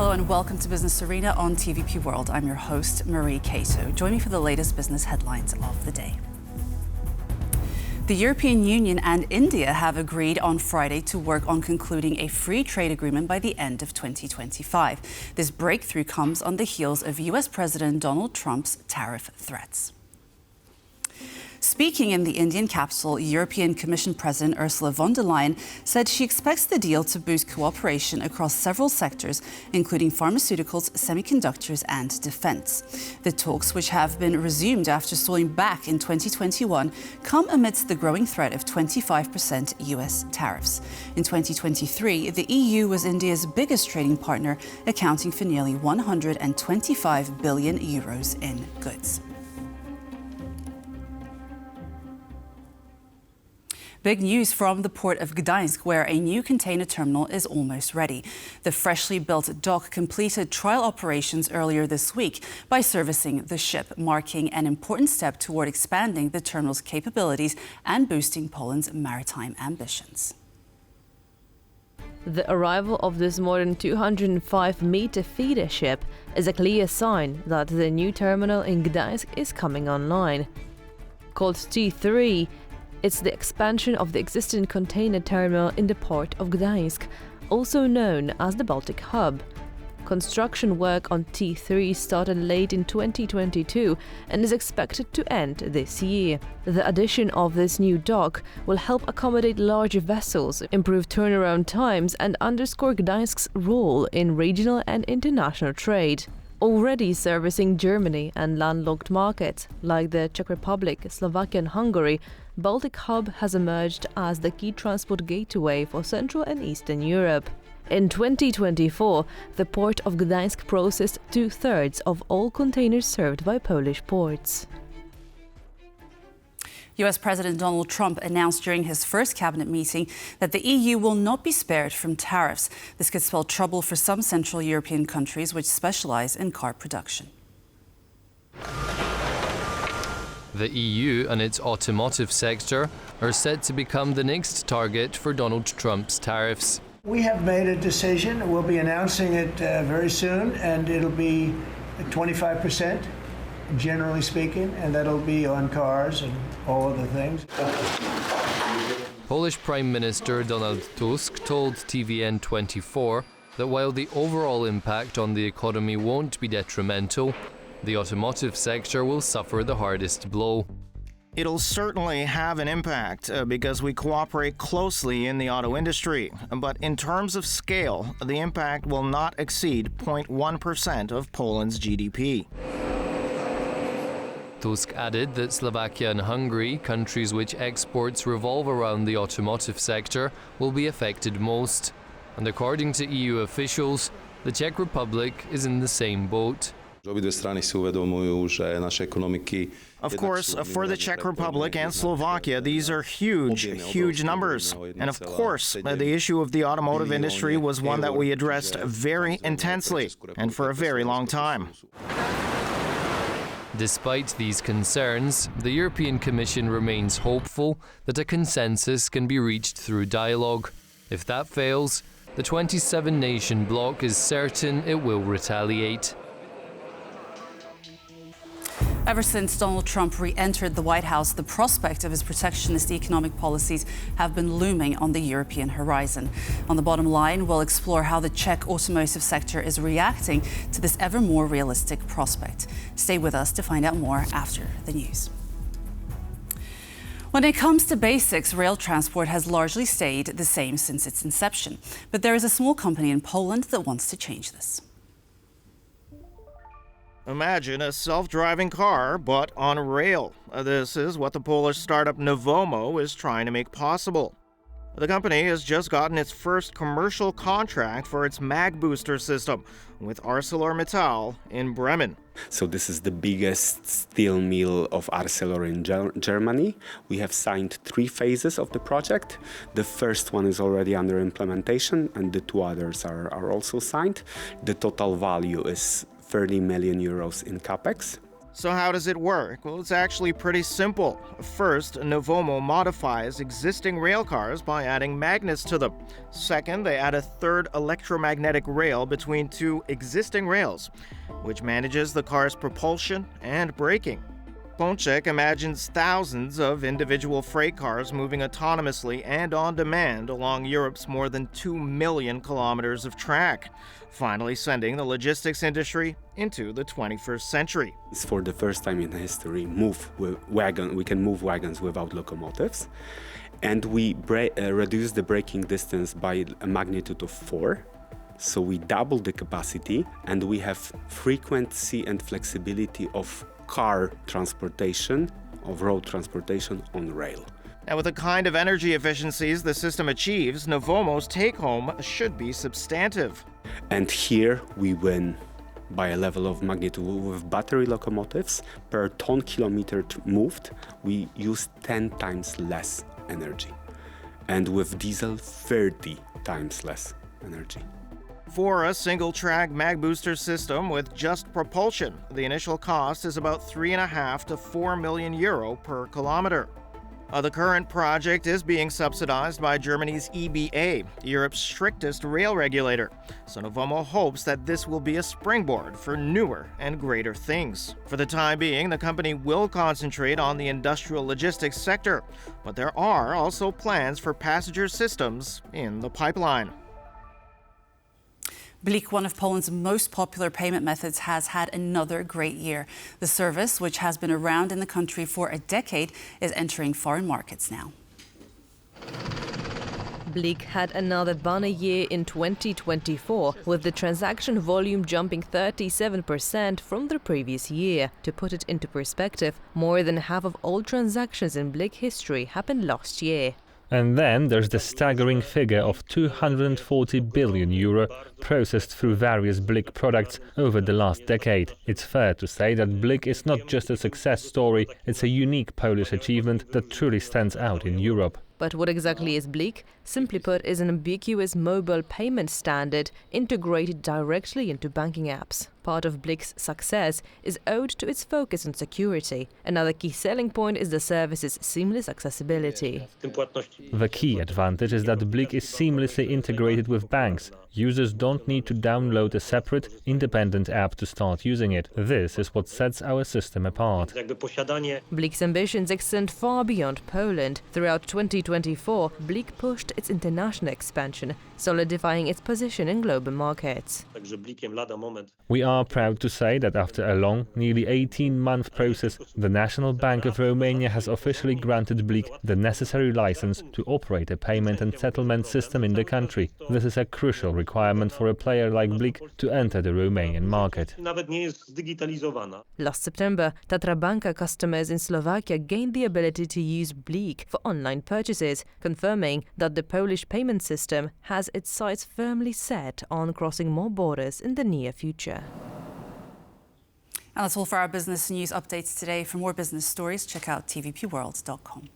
Hello and welcome to Business Arena on TVP World. I'm your host, Marie Cato. Join me for the latest business headlines of the day. The European Union and India have agreed on Friday to work on concluding a free trade agreement by the end of 2025. This breakthrough comes on the heels of US President Donald Trump's tariff threats. Speaking in the Indian capital, European Commission President Ursula von der Leyen said she expects the deal to boost cooperation across several sectors, including pharmaceuticals, semiconductors and defence. The talks, which have been resumed after stalling back in 2021, come amidst the growing threat of 25% US tariffs. In 2023, the EU was India's biggest trading partner, accounting for nearly 125 billion euros in goods. Big news from the port of Gdańsk, where a new container terminal is almost ready. The freshly built dock completed trial operations earlier this week by servicing the ship, marking an important step toward expanding the terminal's capabilities and boosting Poland's maritime ambitions. The arrival of this more than 205-meter feeder ship is a clear sign that the new terminal in Gdańsk is coming online. Called T3, it's the expansion of the existing container terminal in the port of Gdańsk, also known as the Baltic Hub. Construction work on T3 started late in 2022 and is expected to end this year. The addition of this new dock will help accommodate larger vessels, improve turnaround times and underscore Gdańsk's role in regional and international trade. Already servicing Germany and landlocked markets like the Czech Republic, Slovakia and Hungary, Baltic Hub has emerged as the key transport gateway for Central and Eastern Europe. In 2024, the port of Gdańsk processed 2/3 of all containers served by Polish ports. US President Donald Trump announced during his first cabinet meeting that the EU will not be spared from tariffs. This could spell trouble for some Central European countries which specialize in car production. The EU and its automotive sector are set to become the next target for Donald Trump's tariffs. We have made a decision. We'll be announcing it very soon, and it'll be 25%, generally speaking, and that'll be on cars and all other things. Polish Prime Minister Donald Tusk told TVN24 that while the overall impact on the economy won't be detrimental, the automotive sector will suffer the hardest blow. It'll certainly have an impact because we cooperate closely in the auto industry. But in terms of scale, the impact will not exceed 0.1% of Poland's GDP. Tusk added that Slovakia and Hungary, countries which exports revolve around the automotive sector, will be affected most. And according to EU officials, the Czech Republic is in the same boat. Of course, for the Czech Republic and Slovakia, these are huge numbers. And of course, the issue of the automotive industry was one that we addressed very intensely and for a very long time. Despite these concerns, the European Commission remains hopeful that a consensus can be reached through dialogue. If that fails, the 27-nation bloc is certain it will retaliate. Ever since Donald Trump re-entered the White House, the prospect of his protectionist economic policies have been looming on the European horizon. On the bottom line, we'll explore how the Czech automotive sector is reacting to this ever more realistic prospect. Stay with us to find out more after the news. When it comes to basics, rail transport has largely stayed the same since its inception. But there is a small company in Poland that wants to change this. Imagine a self-driving car, but on rail. This is what the Polish startup Nevomo is trying to make possible. The company has just gotten its first commercial contract for its mag booster system with ArcelorMittal in Bremen. So this is the biggest steel mill of Arcelor in Germany. We have signed 3 phases of the project. The first one is already under implementation and the 2 others are also signed. The total value is 30 million euros in capex. So how does it work? Well, it's actually pretty simple. First, Nevomo modifies existing rail cars by adding magnets to them. Second, they add a third electromagnetic rail between two existing rails, which manages the car's propulsion and braking. Pączek imagines thousands of individual freight cars moving autonomously and on demand along Europe's more than 2 million kilometers of track, finally sending the logistics industry into the 21st century. It's for the first time in history we can move wagons without locomotives, and we reduce the braking distance by a magnitude of 4. So we double the capacity, and we have frequency and flexibility of car transportation, of road transportation on rail. Now, with the kind of energy efficiencies the system achieves, Nevomo's take-home should be substantive. And here we win by a level of magnitude. With battery locomotives, per ton-kilometer moved, we use 10 times less energy. And with diesel, 30 times less energy. For a single-track mag booster system with just propulsion, the initial cost is about €3.5 to €4 million per kilometer. The current project is being subsidized by Germany's EBA, Europe's strictest rail regulator. So Nevomo hopes that this will be a springboard for newer and greater things. For the time being, the company will concentrate on the industrial logistics sector, but there are also plans for passenger systems in the pipeline. BLIK, one of Poland's most popular payment methods, has had another great year. The service, which has been around in the country for a decade, is entering foreign markets now. BLIK had another banner year in 2024, with the transaction volume jumping 37% from the previous year. To put it into perspective, more than half of all transactions in BLIK history happened last year. And then there's the staggering figure of €240 billion processed through various BLIK products over the last decade. It's fair to say that BLIK is not just a success story, it's a unique Polish achievement that truly stands out in Europe. But what exactly is BLIK? Simply put, is an ambiguous mobile payment standard integrated directly into banking apps. Part of BLIK's success is owed to its focus on security. Another key selling point is the service's seamless accessibility. The key advantage is that BLIK is seamlessly integrated with banks. Users don't need to download a separate, independent app to start using it. This is what sets our system apart. BLIK's ambitions extend far beyond Poland. Throughout 2024, BLIK pushed its international expansion, solidifying its position in global markets. We are proud to say that after a long, nearly 18-month process, the National Bank of Romania has officially granted BLIK the necessary license to operate a payment and settlement system in the country. This is a crucial requirement for a player like BLIK to enter the Romanian market. Last September, Tatra Banka customers in Slovakia gained the ability to use BLIK for online purchases, confirming that the Polish payment system has its sights firmly set on crossing more borders in the near future. And that's all for our business news updates today. For more business stories, check out tvpworld.com.